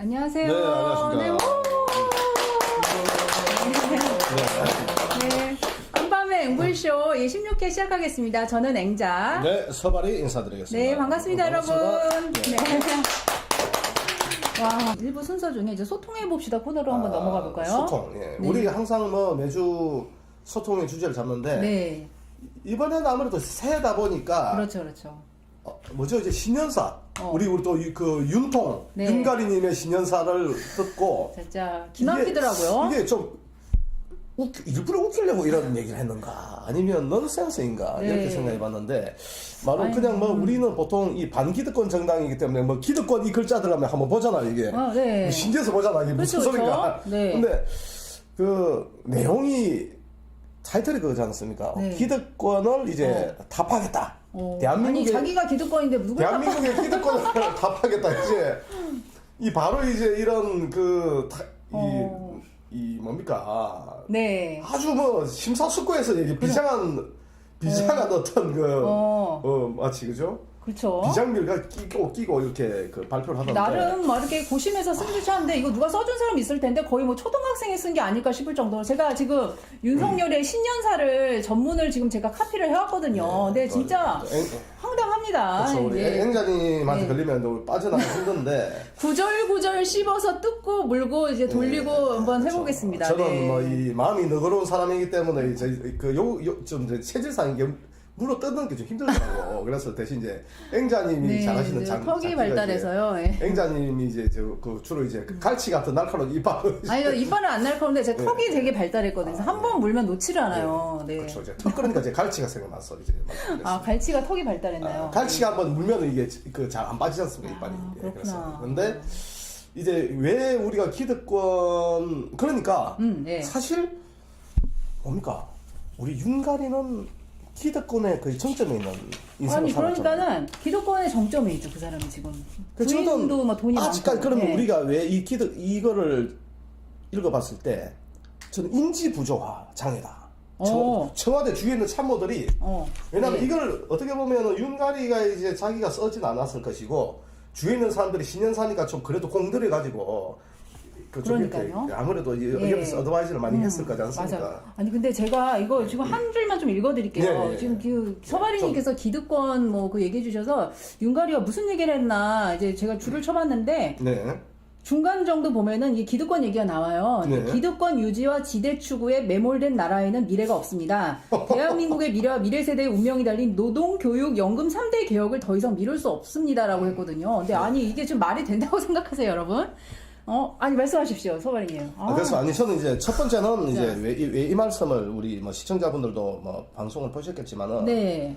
안녕하세요. 네, 안녕하십니까. 네, 오! 네. 한밤의 응불쇼 16회 시작하겠습니다. 저는 앵자. 네, 서발이 인사드리겠습니다. 네, 반갑습니다, 반갑습니다. 여러분. 네. 와, 일부 순서 중에 이제 소통해봅시다 코너로 한번 넘어가 볼까요? 소통. 예. 네. 우리 항상 뭐 매주 소통의 주제를 잡는데 네. 이번에는 아무래도 새해다 보니까 그렇죠, 그렇죠. 뭐죠 이제 신년사. 우리 또 그 윤통 네. 윤가리님의 신년사를 듣고 진짜 기막히더라고요. 이게 좀 일부러 웃기려고 이런 얘기를 했는가 아니면 넌센스인가 네. 이렇게 생각해봤는데 바로 아니, 그냥 뭐 우리는 보통 이 반기득권 정당이기 때문에 뭐 기득권 이 글자들 하면 한번 보잖아 이게 네. 뭐 신기해서 보잖아 이게 무슨 그렇죠, 소리인가. 그렇죠. 네. 근데 그 내용이 타이틀이 그거지 않습니까? 네. 기득권을 이제 답하겠다. 아니 대한민국의 자기가 기득권인데 누굴 대한민국의 기득권을 답하겠다. 이제 이 바로 이제 이런 이 뭡니까? 네. 아주 뭐 심사숙고해서 얘기 비장한 어떤 마치 그죠? 그렇죠. 비장밀가 끼고 이렇게 그 발표를 하던데. 나름 막 이렇게 고심해서 쓴 듯이 하는데 이거 누가 써준 사람 있을 텐데 거의 뭐 초등학생이 쓴 게 아닐까 싶을 정도로 제가 지금 윤석열의 신년사를 전문을 지금 제가 카피를 해왔거든요. 근데 진짜 황당합니다. 그렇죠. 우리 예. 앵자님한테 네. 걸리면 빠져나가기 힘든데. 구절구절 씹어서 뜯고 물고 이제 돌리고 한번 그렇죠. 해보겠습니다. 저는 네. 뭐 이 마음이 너그러운 사람이기 때문에 이제 좀 체질상 이게 물어 뜯는 게 좀 힘들더라고. 그래서 대신 이제 앵자님이 네, 잘하시는 이제 턱이 장기가 발달해서요. 예. 이제 앵자님이 이제 주로 이제 갈치 같은 날카로운 이빨을 아니 이빨은 안 날카로운데 제 턱이 되게 발달했거든요. 한 번 물면 놓지를 않아요. 네. 그렇죠. 이제 턱 그러니까 이제 갈치가 생각났어 이제. 아 갈치가 턱이 발달했나요? 갈치가 한번 물면 이게 그 잘 안 빠지지 않습니까 이빨이. 그렇구나. 그래서 근데 이제 왜 우리가 기득권 그러니까 네. 사실 뭡니까 우리 윤가리는 기득권의 그 정점에 있는 인생을 아니 살았잖아요. 그러니까는 기득권의 정점에 있죠 그 사람이 지금. 부인도 막 돈이 아직까지 많고. 그러면 네. 우리가 왜 이 이거를 읽어봤을 때 저는 인지 부조화 장애다. 청와대 주위에 있는 참모들이 왜냐하면 네. 이걸 어떻게 보면 윤가리가 이제 자기가 써진 않았을 것이고 주위에 있는 사람들이 신년사니까 좀 그래도 공들여 가지고 그러니까요. 아무래도 예. 옆에서 어드바이즈를 많이 했을 거지 않습니까? 맞아. 아니 근데 제가 이거 지금 한 줄만 좀 읽어드릴게요. 네. 지금 그 서바리님께서 기득권 뭐 그 얘기해 주셔서 윤가리가 무슨 얘기를 했나 이제 제가 줄을 쳐봤는데 네. 중간 정도 보면은 이 기득권 얘기가 나와요. 네. 기득권 유지와 지대 추구에 매몰된 나라에는 미래가 없습니다. 대한민국의 미래와 미래 세대의 운명이 달린 노동, 교육, 연금 3대 개혁을 더 이상 미룰 수 없습니다라고 했거든요. 근데 아니 이게 좀 말이 된다고 생각하세요, 여러분? 아니 말씀하십시오, 서바리님. 그래서 아니 저는 이제 첫 번째는 이제 자. 왜 이 말씀을 우리 뭐 시청자분들도 뭐 방송을 보셨겠지만은 네.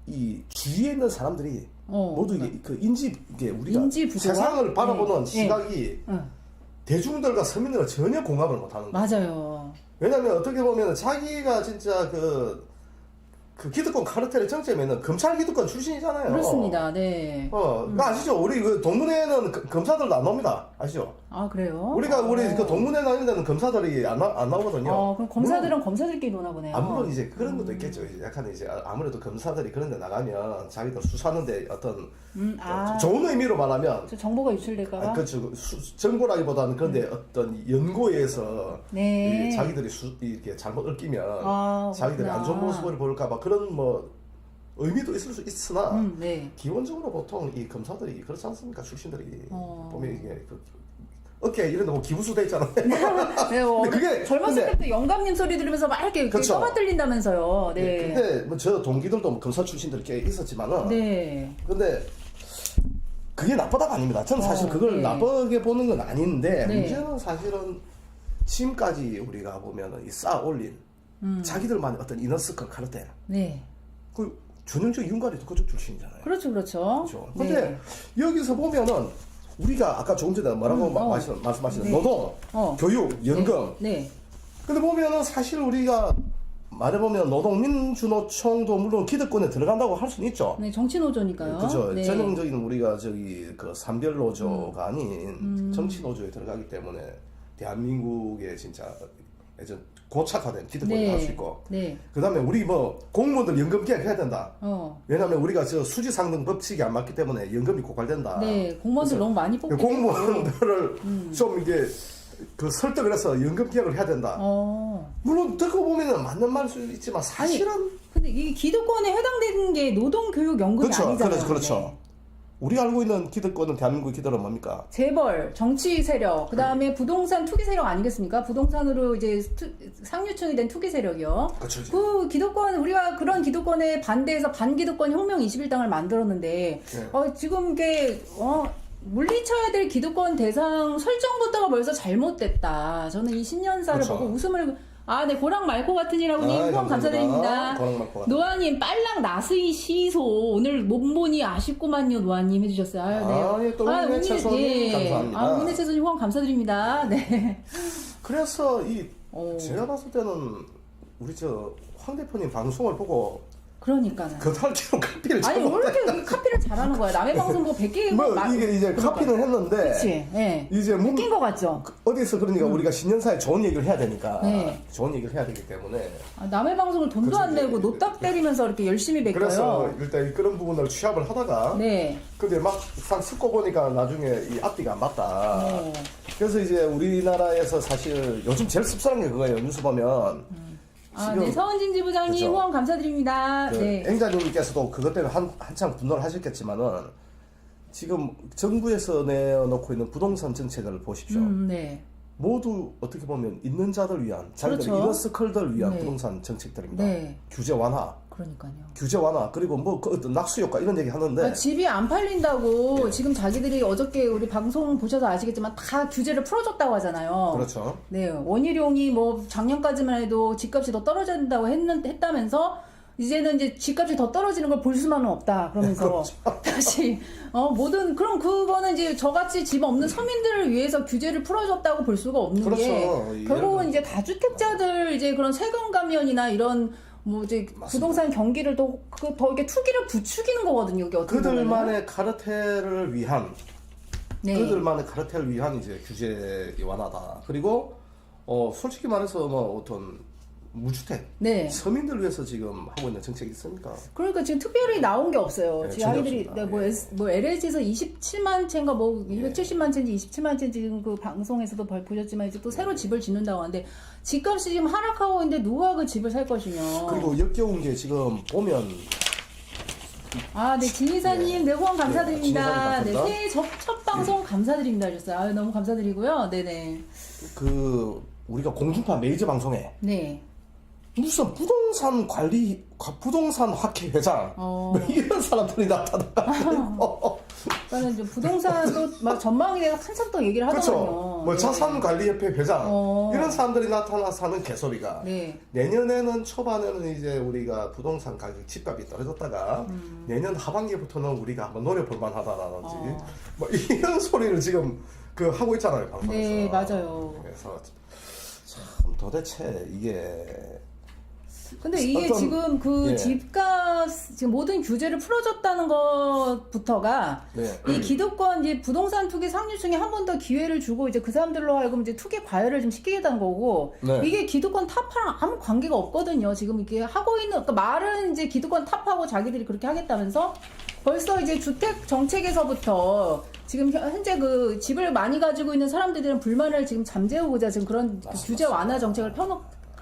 이 주위에 있는 사람들이 모두 이게 그 이게 우리가 인지 부조화? 세상을 바라보는 네. 시각이 대중들과 서민들과 전혀 공감을 못하는 거예요. 맞아요. 왜냐하면 어떻게 보면 자기가 진짜 그 기득권 카르텔의 정점에는 검찰 기득권 출신이잖아요. 그렇습니다. 네. 그거 아시죠? 우리 그 동문회는 검사들도 안 나옵니다. 아시죠? 아 그래요? 우리 그 동문회 나오는 데는 검사들이 안 나오거든요. 그럼 검사들은 검사들끼리 노나 보네요. 물론 이제 그런 것도 있겠죠. 이제 약간 이제 아무래도 검사들이 그런 데 나가면 자기들 수사하는데 어떤 좋은 의미로 말하면 저 정보가 유출될까봐. 그렇죠. 정보라기보다는 그런데 어떤 연구에서 네. 자기들이 이렇게 잘못 얽히면 자기들이 그렇구나. 안 좋은 모습을 볼까봐 그런 뭐 의미도 있을 수 있으나 네. 기본적으로 보통 이 검사들이 그렇지 않습니까? 출신들이 보면 이게 오케이 이런 거 기부수 돼 있잖아요. 네, 그게 젊었을 때부터 영감님 소리 들으면서 막 이렇게 그렇죠. 떠받들린다면서요. 네. 네. 근데 뭐 저 동기들도 뭐 검사 출신들이 꽤 있었지만은 네. 근데 그게 나쁘다가 아닙니다. 저는 사실 그걸 네. 나쁘게 보는 건 아닌데 네. 문제는 사실은 지금까지 우리가 보면은 이 쌓아 올린 자기들만의 어떤 이너스컬 카르텔 네. 그 전형적 윤가리도 그쪽 출신이잖아요. 그렇죠. 그렇죠. 근데 네. 여기서 보면은 우리가 아까 조금 전에 뭐라고 말씀하시는 네. 노동, 교육, 연금. 네. 근데 보면은 사실 우리가 말해보면 노동민주노총도 물론 기득권에 들어간다고 할 수는 있죠. 네, 정치노조니까요. 그죠. 네. 전형적인 우리가 그 산별노조가 아닌 정치노조에 들어가기 때문에 대한민국의 진짜 이제 고착화된 기득권을 할 수 있고, 네. 그다음에 우리 뭐 공무원들 연금 개혁해야 된다. 어. 왜냐하면 우리가 저 수지상등 법칙이 안 맞기 때문에 연금이 고갈된다. 네, 공무원들 너무 많이 뽑게 공무원들을 좀 이게 그 설득을 해서 연금 개혁을 해야 된다. 물론 듣고 보면은 맞는 말일 수 있지만 사실은 근데 이 기득권에 해당되는 게 노동교육연금이 그렇죠, 아니잖아요. 그렇죠. 네. 우리 알고 있는 기득권은 대한민국 기득권은 뭡니까? 재벌, 정치 세력, 그 다음에 부동산 투기 세력 아니겠습니까? 부동산으로 이제 상류층이 된 투기 세력이요. 그렇죠. 그 기득권, 우리가 그런 기득권에 반대해서 반기득권 혁명 21당을 만들었는데, 네. 지금 이게, 물리쳐야 될 기득권 대상 설정부터가 벌써 잘못됐다. 저는 이 신년사를 그렇죠. 보고 웃음을, 네, 고랑 말코 같으니라고님 후원 감사드립니다. 고랑 말코 같은. 노아님, 빨랑 나스이 시소. 오늘 못 보니 아쉽구만요, 노아님 해주셨어요. 네. 또 은혜 채소님 감사합니다. 은혜 채소님 후원 감사드립니다. 네. 그래서 제가 봤을 때는 우리 황 대표님 방송을 보고 그러니까는. 그달처럼 카피를 아니, 왜 이렇게 카피를 잘하는 거야? 남의 방송 보고 100개 이게 이제 카피는 했는데. 그치, 예. 이제 웃긴 거 같죠? 어디서 그러니까 우리가 신년사에 좋은 얘기를 해야 되니까. 네. 좋은 얘기를 해야 되기 때문에. 남의 방송을 돈도 그치, 안 내고 노딱 때리면서 이렇게 열심히 베껴요. 그래서 일단 그런 부분을 취합을 하다가. 네. 근데 막상 듣고 보니까 나중에 이 앞뒤가 안 맞다. 네. 그래서 이제 우리나라에서 사실 요즘 제일 씁쓸한 게 그거예요. 뉴스 보면. 네. 서은진 지부장님 그렇죠. 후원 감사드립니다. 네. 앵자님께서도 그것 때문에 한창 분노를 하셨겠지만은 지금 정부에서 내놓고 있는 부동산 정책을 보십시오. 네. 모두 어떻게 보면 있는 자들 위한 자기들 그렇죠. 이너스컬들 위한 네. 부동산 정책들입니다. 네. 규제 완화, 그러니까요. 규제 완화 그리고 뭐 그 어떤 낙수 효과 이런 얘기 하는데 집이 안 팔린다고 예. 지금 자기들이 어저께 우리 방송 보셔서 아시겠지만 다 규제를 풀어줬다고 하잖아요. 그렇죠. 네, 원희룡이 뭐 작년까지만 해도 집값이 더 떨어진다고 했다면서 이제는 이제 집값이 더 떨어지는 걸 볼 수만은 없다 그러면서 다시 모든 그럼 그거는 이제 저같이 집 없는 서민들을 위해서 규제를 풀어줬다고 볼 수가 없는 그렇죠. 게 결국은 이제 다주택자들 이제 그런 세금 감면이나 이런 뭐 이제 맞습니다. 부동산 경기를 더 이렇게 투기를 부추기는 거거든요. 이게 어떻게 보면은. 그들만의 카르텔을 위한 네. 그들만의 카르텔을 위한 이제 규제 완화다. 그리고 솔직히 말해서 뭐 어떤 무주택 네. 서민들 위해서 지금 하고 있는 정책이 있습니까? 그러니까 지금 특별히 나온 게 없어요. 네, 지금 전혀 아이들이 없습니다. 뭐 LH에서 27만 채인가 뭐 270만 채인지 27만 채인지 지금 그 방송에서도 보셨지만 이제 또 새로 집을 짓는다고 하는데 집값이 지금 하락하고 있는데 누가 그 집을 살 것이며. 그리고 역겨운 게 지금 보면 네, 진이사님, 네, 후원 감사드립니다. 네, 네, 감사합니다. 새해 첫 방송 감사드립니다. 하셨어요. 너무 감사드리고요. 네네. 우리가 공중파 메이저 방송에 네. 무슨 부동산 관리, 부동산 학회 회장 뭐 이런 사람들이 나타나가지고 그러니까 이제 부동산도 막 전망에 대해서 한참 더 얘기를 하더군요. 그렇죠. 뭐 네. 자산관리협회 회장 이런 사람들이 나타나서 하는 개소리가 네. 내년에는 초반에는 이제 우리가 부동산 가격 집값이 떨어졌다가 내년 하반기부터는 우리가 한번 노려볼 만하다라든지 뭐 이런 소리를 지금 하고 있잖아요 방송에서. 네, 맞아요. 그래서 참 도대체 이게 근데 이게 지금 예. 집값 지금 모든 규제를 풀어줬다는 것부터가 네. 이 기득권 이제 부동산 투기 상류층에 한 번 더 기회를 주고 이제 그 사람들로 하여금 이제 투기 과열을 좀 시키겠다는 거고 네. 이게 기득권 타파랑 아무 관계가 없거든요. 지금 이게 하고 있는 그러니까 말은 이제 기득권 타파고 자기들이 그렇게 하겠다면서 벌써 이제 주택 정책에서부터 지금 현재 그 집을 많이 가지고 있는 사람들은 불만을 지금 잠재우고자 지금 그런 규제 완화 정책을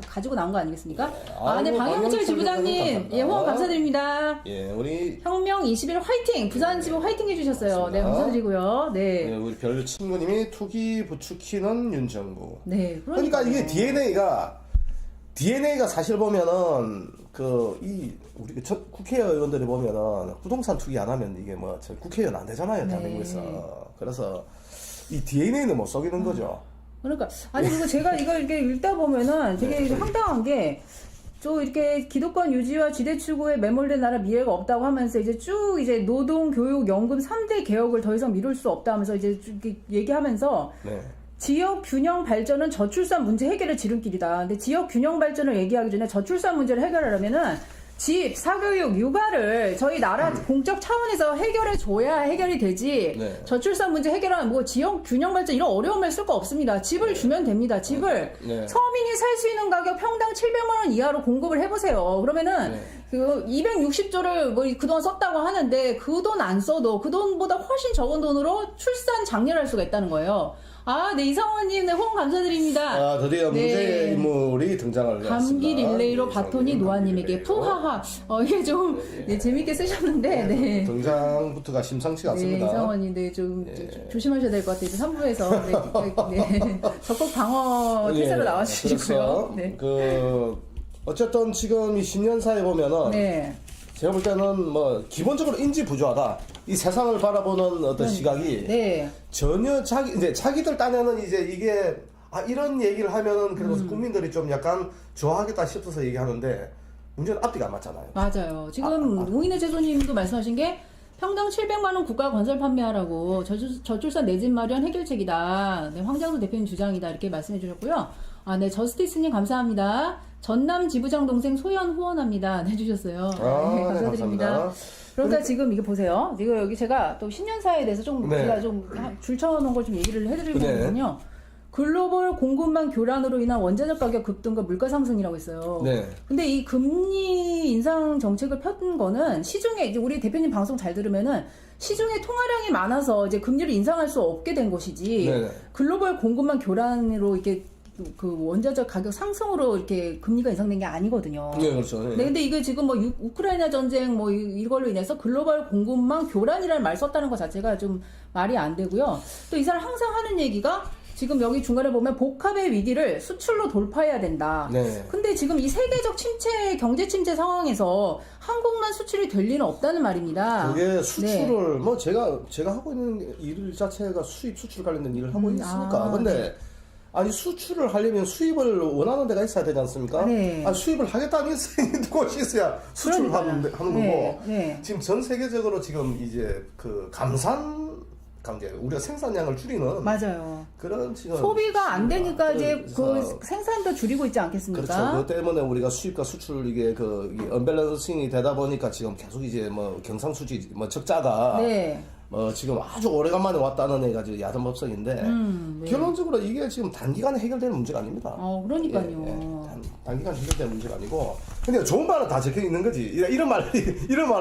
가지고 나온 거 아니겠습니까? 네, 아이고, 방영철 지부장님, 감사합니다. 예, 후원 감사드립니다. 예, 우리 혁명 21 화이팅! 부산 지부 화이팅 해주셨어요. 네, 감사드리고요. 네. 네, 우리 별 친구님이 투기 부추기는 윤정부. 네, 그러니까 이게 DNA가 사실 보면은 우리 국회의원들이 보면은 부동산 투기 안 하면 이게 뭐 국회의원 안 되잖아요, 대한민국에서. 그래서 이 DNA는 못 속이는 거죠. 그러니까 아니 그리고 제가 이걸 이렇게 읽다 보면은 되게 황당한 게 또 이렇게 기득권 유지와 지대 추구에 매몰된 나라 미래가 없다고 하면서 이제 쭉 이제 노동, 교육, 연금 3대 개혁을 더 이상 미룰 수 없다 하면서 이제 쭉 얘기하면서 네. 지역 균형 발전은 저출산 문제 해결의 지름길이다. 근데 지역 균형 발전을 얘기하기 전에 저출산 문제를 해결하려면은 집, 사교육, 육아를 저희 나라 공적 차원에서 해결해 줘야 해결이 되지. 네. 저출산 문제 해결하는 뭐 지역 균형 발전 이런 어려움을 쓸 거 없습니다. 집을 주면 됩니다. 집을 네. 서민이 살 수 있는 가격 평당 700만 원 이하로 공급을 해보세요. 그러면은 네. 그 260조를 뭐 그동안 썼다고 하는데 그 돈 안 써도 그 돈보다 훨씬 적은 돈으로 출산 장려할 수가 있다는 거예요. 아, 네, 이상원님, 네, 호응 감사드립니다. 아, 드디어 문제의 인물이 등장을 했습니다. 감기 릴레이로 바톤이 이상원님, 노아님에게 감기 릴레이로. 푸하하. 이게 좀 네, 재밌게 쓰셨는데, 네. 등장부터가 심상치가 네, 않습니다. 이상원님, 네, 좀 조심하셔야 될 것 같아요. 3부에서. 네, 적극 방어 태세로 예, 나와주시고요. 그래서 네. 어쨌든 지금 이 신년사에 보면은 네. 제가 볼 때는 뭐 기본적으로 인지 부조화다. 이 세상을 바라보는 어떤 시각이 네. 전혀 자기들 딴에는 이제 이게 이런 얘기를 하면은 그래서 국민들이 좀 약간 좋아하겠다 싶어서 얘기하는데 문제는 앞뒤가 안 맞잖아요. 맞아요. 지금 우인의 제소님도 말씀하신 게 평당 700만 원 국가 건설 판매하라고 저출산 내 집 마련 해결책이다. 네, 황장수 대표님 주장이다. 이렇게 말씀해 주셨고요. 아, 네, 저스티스님 감사합니다. 전남 지부장 동생 소연 후원합니다. 해주셨어요. 네, 감사드립니다. 감사합니다. 그러니까 지금 이거 보세요. 이거 여기 제가 또 신년사에 대해서 좀 네. 제가 좀 줄쳐놓은 걸 좀 얘기를 해드리려면요. 글로벌 공급망 교란으로 인한 원자재 가격 급등과 물가 상승이라고 했어요. 네. 근데 이 금리 인상 정책을 펴는 거는 시중에 이제 우리 대표님 방송 잘 들으면은 시중에 통화량이 많아서 이제 금리를 인상할 수 없게 된 것이지. 네네. 글로벌 공급망 교란으로 이렇게 그 원자재 가격 상승으로 이렇게 금리가 인상된 게 아니거든요. 네, 그렇죠. 네. 네, 근데 이게 지금 뭐 우크라이나 전쟁 뭐 이걸로 인해서 글로벌 공급망 교란이라는 말 썼다는 것 자체가 좀 말이 안 되고요. 또 이 사람 항상 하는 얘기가 지금 여기 중간에 보면 복합의 위기를 수출로 돌파해야 된다. 네. 근데 지금 이 세계적 침체, 경제 침체 상황에서 한국만 수출이 될 리는 없다는 말입니다. 그게 수출을 뭐 제가 하고 있는 일 자체가 수입 수출 관련된 일을 하고 있으니까. 근데 아니 수출을 하려면 수입을 원하는 데가 있어야 되지 않습니까? 네. 수입을 하겠다는 곳이 있어야 수출을 하는 거고. 네. 지금 전 세계적으로 지금 이제 그 감산 관계 우리가 생산량을 줄이는 맞아요. 그런 지금 소비가 안 되니까 이제 그래서 그 생산도 줄이고 있지 않겠습니까? 그렇죠. 그것 때문에 우리가 수입과 수출 이게 이게 언밸런싱이 되다 보니까 지금 계속 이제 뭐 경상수지 뭐 적자가 네. 지금 아주 오래간만에 왔다는 애가 지금 야단법석인데 네. 결론적으로 이게 지금 단기간에 해결되는 문제가 아닙니다. 그러니까요. 단기간에 해결되는 문제가 아니고 근데 좋은 말은 다 적혀 있는 거지. 이런 말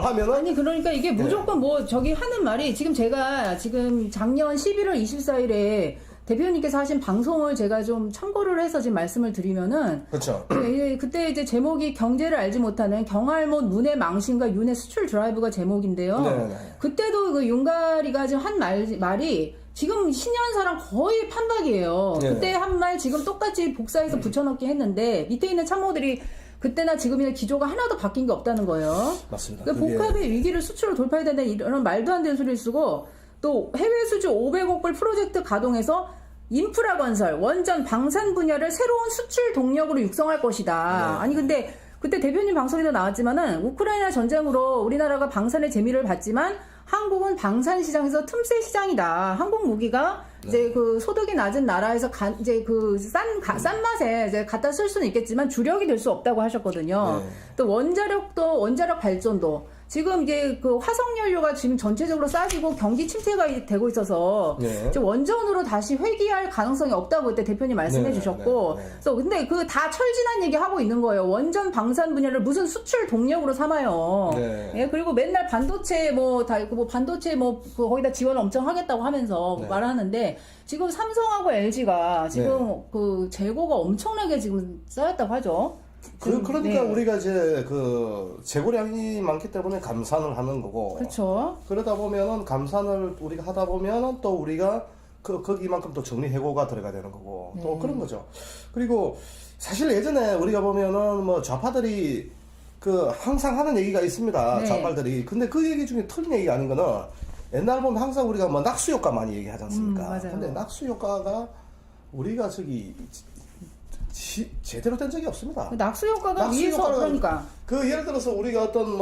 하면은 아니 그러니까 이게 무조건 뭐 저기 하는 말이 지금 제가 지금 작년 11월 24일에 대표님께서 하신 방송을 제가 좀 참고를 해서 지금 말씀을 드리면은 그렇죠. 그때 이제 제목이 경제를 알지 못하는 경알못 문의 망신과 윤의 수출 드라이브가 제목인데요. 네네. 그때도 그 윤가리가 지금 한 말이 지금 신년사랑 거의 판박이에요. 네. 그때 한 말 지금 똑같이 복사해서 붙여넣기 했는데 밑에 있는 참모들이 그때나 지금이나 기조가 하나도 바뀐 게 없다는 거예요. 맞습니다. 그러니까 복합의 위기를 수출로 돌파해야 된다는 이런 말도 안 되는 소리를 쓰고 또 해외 수주 500억 불 프로젝트 가동해서 인프라 건설, 원전, 방산 분야를 새로운 수출 동력으로 육성할 것이다. 네. 아니 근데 그때 대표님 방송에도 나왔지만은 우크라이나 전쟁으로 우리나라가 방산의 재미를 봤지만 한국은 방산 시장에서 틈새 시장이다. 한국 무기가 이제 그 소득이 낮은 나라에서 이제 그 싼 맛에 이제 갖다 쓸 수는 있겠지만 주력이 될 수 없다고 하셨거든요. 네. 또 원자력 발전도 지금 이제 그 화석연료가 지금 전체적으로 싸지고 경기 침체가 되고 있어서 네. 이제 원전으로 다시 회귀할 가능성이 없다고 그때 대표님 말씀해 네, 주셨고, 네, 네. 그래서 근데 그 다 철진한 얘기 하고 있는 거예요. 원전 방산 분야를 무슨 수출 동력으로 삼아요. 네. 예, 그리고 맨날 반도체 반도체 그 거기다 지원 엄청 하겠다고 하면서 네. 말하는데 지금 삼성하고 LG가 지금 그 재고가 엄청나게 지금 쌓였다고 하죠. 그러니까 네. 우리가 이제 그 재고량이 많기 때문에 감산을 하는 거고. 그렇죠. 그러다 보면은 감산을 우리가 하다 보면은 또 우리가 거기만큼 또 정리 해고가 들어가야 되는 거고. 또 그런 거죠. 그리고 사실 예전에 우리가 보면은 뭐 좌파들이 항상 하는 얘기가 있습니다. 네. 좌파들이. 근데 그 얘기 중에 틀린 얘기가 아닌 거는 옛날 보면 항상 우리가 뭐 낙수 효과 많이 얘기하지 않습니까? 맞아요. 근데 낙수 효과가 우리가 제대로 된 적이 없습니다. 낙수 효과가 낙수 위에서 효과가 그러니까. 예를 들어서 우리가 어떤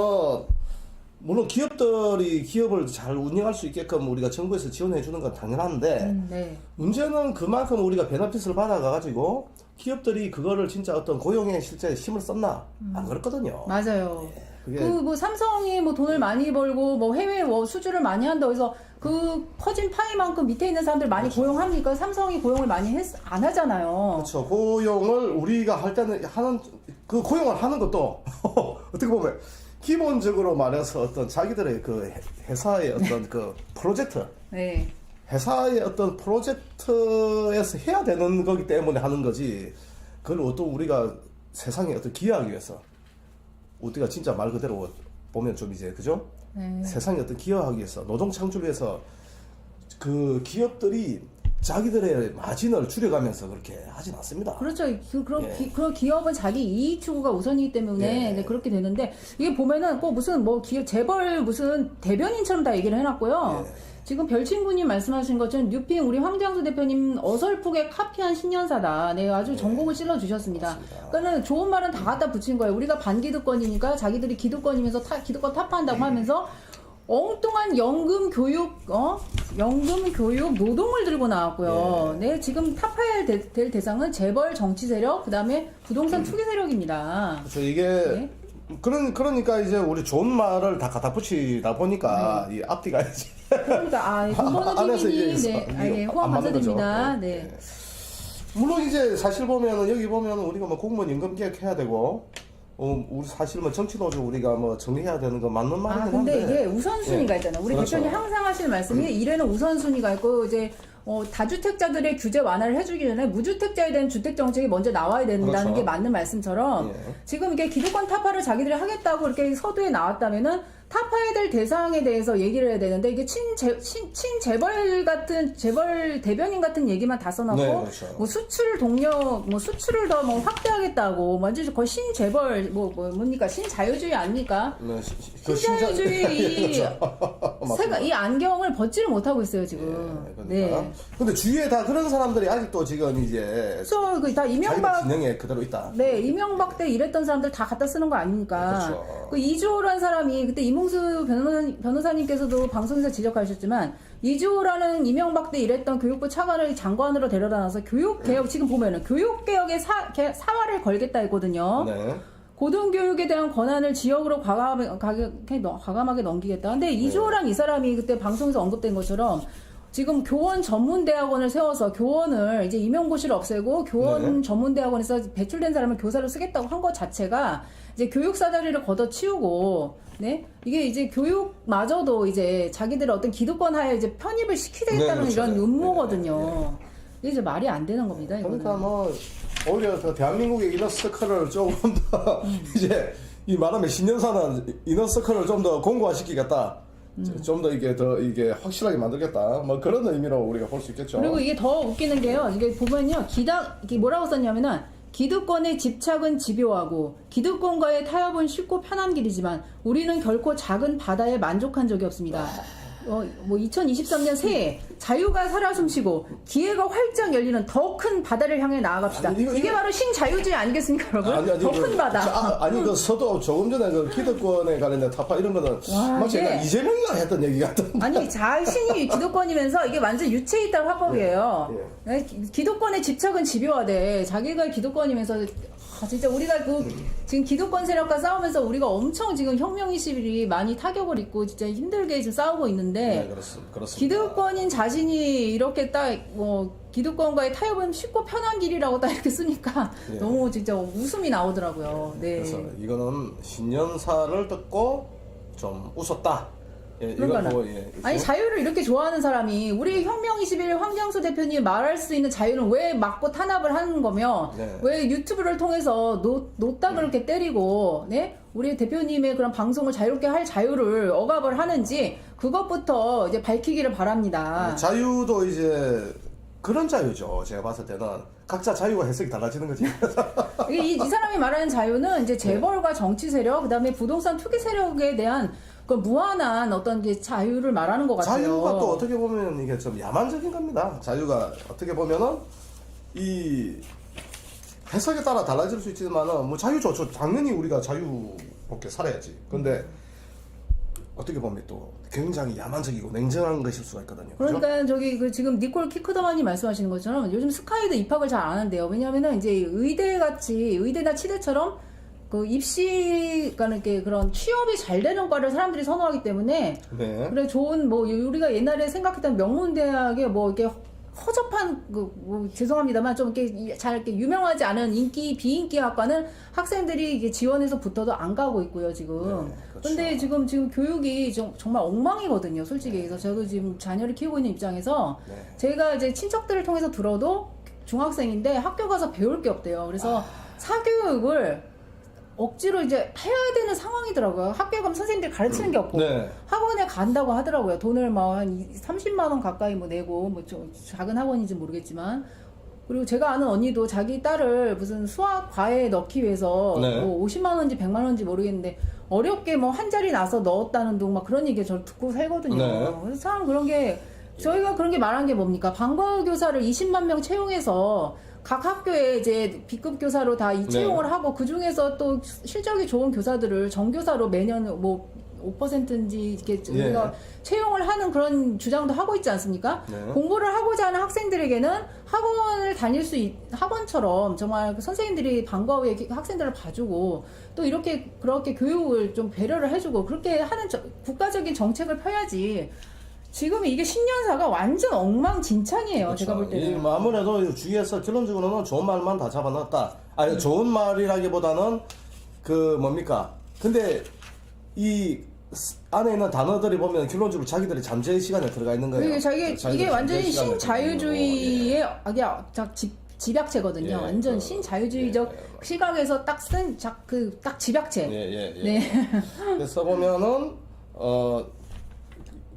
물론 기업을 잘 운영할 수 있게끔 우리가 정부에서 지원해 주는 건 당연한데 네. 문제는 그만큼 우리가 베너핏을 받아가지고 기업들이 그거를 진짜 어떤 고용에 실제 힘을 썼나 안 그렇거든요. 맞아요. 그게 그 뭐 삼성이 뭐 돈을 많이 벌고 뭐 해외 뭐 수주를 많이 한다고 해서 그 퍼진 파이만큼 밑에 있는 사람들 많이 그렇죠. 고용합니까? 삼성이 고용을 많이 안 하잖아요. 그렇죠. 고용을 우리가 할 때는 하는 그 고용을 하는 것도 어떻게 보면 기본적으로 말해서 어떤 자기들의 그 회사의 어떤 그 프로젝트, 네. 회사의 어떤 프로젝트에서 해야 되는 거기 때문에 하는 거지. 그걸 또 우리가 세상에 어떤 기여하기 위해서 우리가 진짜 말 그대로 보면 좀 이제 그죠? 네. 세상에 어떤 기여하기 위해서 노동 창출을 위해서 그 기업들이 자기들의 마진을 줄여가면서 그렇게 하진 않습니다. 그렇죠. 그런 예. 그런 기업은 자기 이익 추구가 우선이기 때문에 예. 네, 그렇게 되는데 이게 보면은 꼭 무슨 뭐 기업 재벌 무슨 대변인처럼 다 얘기를 해놨고요. 예. 지금 별친구님 말씀하신 것처럼 뉴핑 우리 황장수 대표님 어설프게 카피한 신년사다. 네, 아주 전곡을 찔러 주셨습니다. 맞습니다. 그러니까는 좋은 말은 다 갖다 붙인 거예요. 우리가 반기득권이니까 자기들이 기득권이면서 기득권 타파한다고 하면서 엉뚱한 연금 교육, 노동을 들고 나왔고요. 네, 지금 타파해야 될 대상은 재벌 정치 세력, 그 다음에 부동산 투기 세력입니다. 그렇죠. 이게 네. 그러니까 이제 우리 좋은 말을 다 갖다 붙이다 보니까 이 앞뒤가 이제 그러니까 김건우 안에서 TV님, 이제 네, 이게 후원 안 맞는 거죠. 감사드립니다. 네. 네. 네. 물론 이제 사실 보면은 여기 보면은 우리가 뭐 공무원 임금 개혁해야 되고 우리 사실 뭐 정치 노조 우리가 뭐 정리해야 되는 거 맞는 말이긴 근데 한데 이게 우선순위가 있잖아요. 우리 그렇죠. 대표님 항상 하시는 말씀이 일에는 우선순위가 있고 이제 다주택자들의 규제 완화를 해주기 전에 무주택자에 대한 주택 정책이 먼저 나와야 된다는 그렇죠. 게 맞는 말씀처럼 예. 지금 이게 기득권 타파를 자기들이 하겠다고 이렇게 서두에 나왔다면은 타파해야 될 대상에 대해서 얘기를 해야 되는데 이게 친재벌 같은 재벌 대변인 같은 얘기만 다 써놓고 네, 그렇죠. 뭐 수출을 수출을 더 뭐 확대하겠다고 완전 거의 신재벌 뭡니까 신자유주의 아닙니까? 네, 신자유주의 맞습니다. 이 안경을 벗지를 못하고 있어요 지금. 그러니까. 네. 근데 주위에 다 그런 사람들이 아직도 지금 이제 그래서 다 자기가 이명박 진영에 그대로 있다. 네, 이명박 때 일했던 사람들 다 갖다 쓰는 거 아닙니까? 그렇죠. 그 이주호라는 사람이 그때 이몽수 변호사님께서도 방송에서 지적하셨지만 이주호라는 이명박 때 일했던 교육부 차관을 장관으로 데려다 놔서 교육개혁 지금 보면은 교육개혁에 사활을 걸겠다 했거든요. 네. 고등교육에 대한 권한을 지역으로 과감하게 넘기겠다. 근데 이주호란 이 사람이 그때 방송에서 언급된 것처럼 지금 교원 전문대학원을 세워서 교원을 이제 임용고시를 없애고 교원 전문대학원에서 배출된 사람을 교사로 쓰겠다고 한 것 자체가 이제 교육 사다리를 걷어치우고 네 이게 이제 교육마저도 이제 자기들의 어떤 기득권 하에 이제 편입을 시키겠다는 네, 이런 그렇죠. 음모거든요. 이게 이제 말이 안 되는 겁니다. 이거는. 그러니까 뭐 오히려 더 대한민국의 이너서클을 조금 더 이제 이 말하면 신년사는 이너서클을 좀 더 공고화시키겠다. 좀 더 이게 확실하게 만들겠다. 뭐 그런 의미로 우리가 볼 수 있겠죠. 그리고 이게 더 웃기는 게요. 이게 보면요. 이게 뭐라고 썼냐면은 기득권의 집착은 집요하고 기득권과의 타협은 쉽고 편한 길이지만 우리는 결코 작은 바다에 만족한 적이 없습니다. 뭐 2023년 새해 자유가 살아 숨쉬고 기회가 활짝 열리는 더 큰 바다를 향해 나아갑시다. 아니, 이게 바로 신자유주의 아니겠습니까, 여러분? 더 큰 바다. 그 서도 조금 전에 그 기득권에 관련된 타파 이런 거는 마치 이게- 이재명이가 했던 얘기 같은. 아니 자신이 기득권이면서 이게 완전 유체이탈 화법이에요. 네, 기득권의 집착은 집요하대. 자기가 기득권이면서 진짜 우리가 지금 기득권 세력과 싸우면서 우리가 엄청 지금 혁명 21이 많이 타격을 입고 진짜 힘들게 지금 싸우고 있는데 네, 그렇습니다. 기득권인 자신이 이렇게 딱 기득권과의 타협은 쉽고 편한 길이라고 딱 이렇게 쓰니까 너무 진짜 웃음이 나오더라고요. 네. 그래서 이거는 신년사를 듣고 좀 웃었다. 예, 그러니까 이건 뭐, 아니 자유를 이렇게 좋아하는 사람이 우리 혁명 21 황장수 대표님 말할 수 있는 자유는 왜 막고 탄압을 하는 거며 네. 왜 유튜브를 통해서 노딱 그렇게 때리고 네 우리 대표님의 그런 방송을 자유롭게 할 자유를 억압을 하는지 그것부터 이제 밝히기를 바랍니다. 자유도 이제 그런 자유죠. 제가 봤을 때는 각자 자유와 해석이 달라지는 거지. 이 사람이 말하는 자유는 이제 재벌과 정치 세력 그다음에 부동산 투기 세력에 대한 그 무한한 어떤 게 자유를 말하는 것 같아요. 자유가 또 어떻게 보면 이게 좀 야만적인 겁니다. 자유가 어떻게 보면은 이 해석에 따라 달라질 수 있지만은 뭐 자유 좋죠. 당연히 우리가 자유롭게 살아야지. 근데 어떻게 보면 또 굉장히 야만적이고 냉정한 것일 수가 있거든요. 그죠? 그러니까 지금 니콜 키크더만이 말씀하시는 것처럼 요즘 스카이도 입학을 잘 안 한대요. 왜냐하면은 이제 의대나 치대처럼 그 입시가 이렇게 그런 취업이 잘 되는 과를 사람들이 선호하기 때문에 네. 그래 좋은 뭐 우리가 옛날에 생각했던 명문대학에 뭐 이렇게 허접한 뭐 죄송합니다만 좀 이렇게 잘 이렇게 유명하지 않은 인기 비인기 학과는 학생들이 이게 지원해서 붙어도 안 가고 있고요 지금. 네, 그렇죠. 근데 지금 교육이 정말 엉망이거든요 솔직히. 그래서 저도 지금 자녀를 키우고 있는 입장에서 네. 제가 이제 친척들을 통해서 들어도 중학생인데 학교 가서 배울 게 없대요. 그래서 사교육을 억지로 이제 해야 되는 상황이더라고요. 학교 가면 선생님들이 가르치는 게 없고 네. 학원에 간다고 하더라고요. 돈을 뭐 한 30만 원 가까이 뭐 내고 뭐 좀 작은 학원인지 모르겠지만 그리고 제가 아는 언니도 자기 딸을 무슨 수학 과외에 넣기 위해서 네. 뭐 50만 원인지 100만 원인지 모르겠는데 어렵게 뭐 한 자리 나서 넣었다는 둥 막 그런 얘기 저를 듣고 살거든요. 네. 그래서 참 그런 게 저희가 그런 게 말한 게 뭡니까? 방과 교사를 20만 명 채용해서 각 학교에 이제 B급 교사로 다 채용을 하고 그 중에서 또 실적이 좋은 교사들을 정교사로 매년 뭐 5%인지 이렇게 우리가 채용을 하는 그런 주장도 하고 있지 않습니까? 네. 공부를 하고자 하는 학생들에게는 학원을 다닐 학원처럼 정말 그 선생님들이 방과 후에 학생들을 봐주고 또 이렇게 그렇게 교육을 좀 배려를 해주고 그렇게 하는 국가적인 정책을 펴야지. 지금 이게 신년사가 완전 엉망진창이에요. 그렇죠. 제가 볼 때는. 아무래도 주위에서 결론적으로는 좋은 말만 다 잡아놨다. 아니 좋은 말이라기보다는 그 뭡니까? 근데 이 안에 있는 단어들이 보면 결론적으로 자기들이 잠재 시간에 들어가 있는 거예요. 이게 완전히 잠재 시간에 신자유주의의 집약체거든요. 예, 완전 신자유주의적 시각에서 딱 쓴 딱 집약체. 네. 그래서 보면은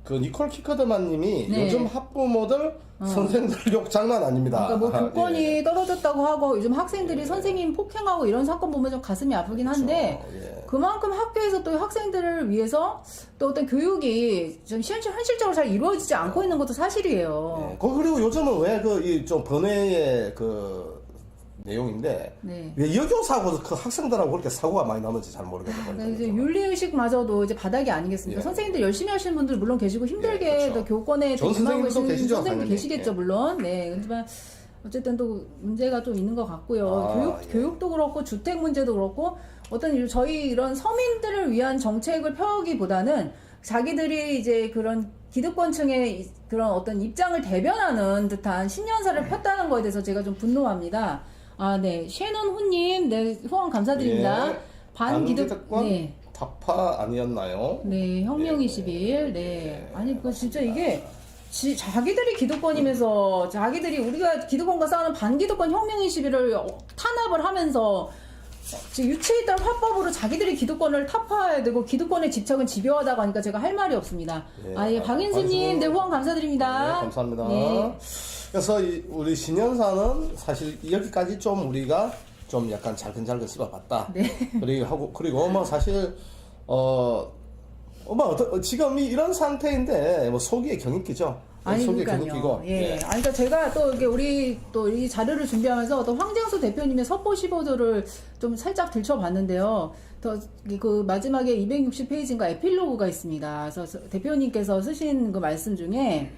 그 니콜 키커드만 님이 네. 요즘 학부모들 선생들 욕 장난 아닙니다. 그러니까 뭐 교권이 예. 떨어졌다고 하고 요즘 학생들이 선생님 폭행하고 이런 사건 보면 좀 가슴이 아프긴 한데 그렇죠. 예. 그만큼 학교에서 또 학생들을 위해서 또 어떤 교육이 좀 현실적으로 잘 이루어지지 않고 있는 것도 사실이에요. 예. 그리고 요즘은 왜 이 좀 번외의 그 내용인데 네. 왜 여교사하고 그 학생들하고 그렇게 사고가 많이 나는지 잘 모르겠어요. 이제 윤리의식마저도 이제 바닥이 아니겠습니까? 예. 선생님들 열심히 하시는 분들 물론 계시고 힘들게 예, 그렇죠. 또 교권에 좋은 임하고 선생님도 계시는 계시죠, 선생님도 당연히. 계시겠죠 예. 물론. 네, 그렇지만 어쨌든 또 문제가 좀 있는 것 같고요. 예. 교육도 그렇고 주택 문제도 그렇고 어떤 저희 이런 서민들을 위한 정책을 펴기보다는 자기들이 이제 그런 기득권층의 그런 어떤 입장을 대변하는 듯한 신년사를 폈다는 거에 대해서 제가 좀 분노합니다. 아, 네. 셰넌 후님, 네, 후원 감사드립니다. 예. 반기득권, 네. 타파 아니었나요? 네, 혁명 예. 21. 네. 아니, 그 진짜 이게 자기들이 기득권이면서 자기들이 우리가 기득권과 싸우는 반기득권 혁명 21을 탄압을 하면서 지금 유치에 따른 화법으로 자기들이 기득권을 타파해야 되고 기득권의 집착은 집요하다고 하니까 제가 할 말이 없습니다. 예. 아, 예, 박인수님, 네, 후원 감사드립니다. 네, 감사합니다. 네. 그래서 우리 신년사는 사실 여기까지 좀 우리가 좀 약간 잘근잘근 씹어봤다. 네. 그리고 뭐 사실 지금 이런 상태인데 뭐 속이 경이 끼죠. 아니, 속이 그러니까요. 경이 끼고. 예. 아니, 그러니까 제가 또 이게 우리 또 이 자료를 준비하면서 어떤 황정수 대표님의 서포 15조를 좀 살짝 들춰봤는데요. 그 마지막에 260페이지인가 에필로그가 있습니다. 그래서 대표님께서 쓰신 그 말씀 중에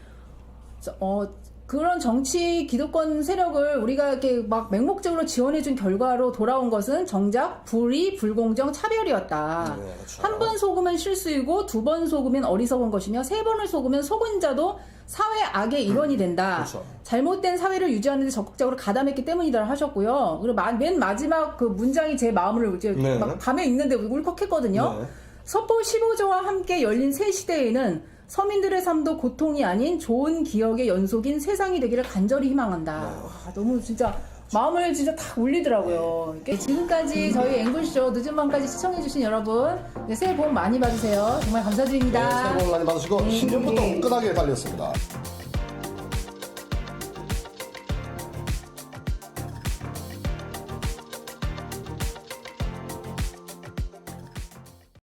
그런 정치 기득권 세력을 우리가 이렇게 막 맹목적으로 지원해준 결과로 돌아온 것은 정작 불의, 불공정, 차별이었다. 네, 그렇죠. 한 번 속으면 실수이고 두 번 속으면 어리석은 것이며 세 번을 속으면 속은 자도 사회 악의 일원이 된다. 그렇죠. 잘못된 사회를 유지하는 데 적극적으로 가담했기 때문이다 하셨고요. 그리고 맨 마지막 그 문장이 제 마음을 이제 네. 막 밤에 읽는데 울컥했거든요. 네. 서포 15조와 함께 열린 새 시대에는 서민들의 삶도 고통이 아닌 좋은 기억의 연속인 세상이 되기를 간절히 희망한다. 와, 너무 진짜 마음을 진짜 탁 울리더라고요. 지금까지 저희 앵글쇼 늦은 밤까지 시청해주신 여러분, 네, 새해 복 많이 받으세요. 정말 감사드립니다. 네, 새해 복 많이 받으시고 신년부터 끈하게 달렸습니다.